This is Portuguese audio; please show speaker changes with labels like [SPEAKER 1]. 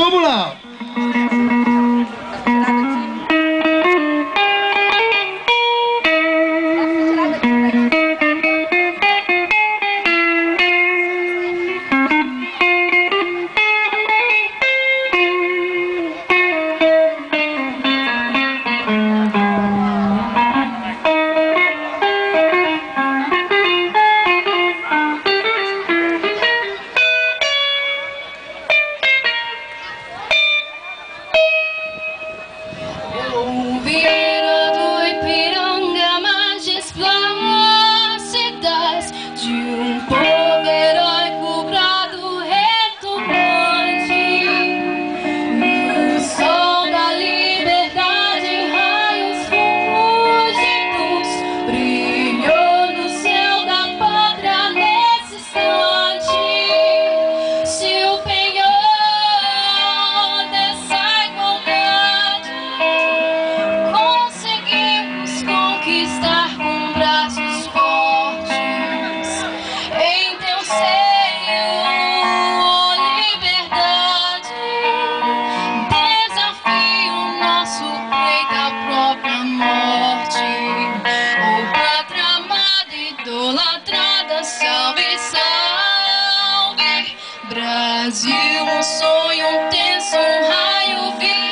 [SPEAKER 1] vamos lá.
[SPEAKER 2] Vieira do Ipiranga, majestuosidades de um povo heróico, brado retumbante. O sol da liberdade, raios fulgentes, brilhou no céu da pátria nesse instante. Se o penhor dessa igualdade conseguimos conquistar com braços fortes, em teu seio, ó liberdade, desafio nosso peito à própria morte. Ó pátria amada, idolatrada, salve, salve, Brasil, um sonho, um tenso, um raio vivo.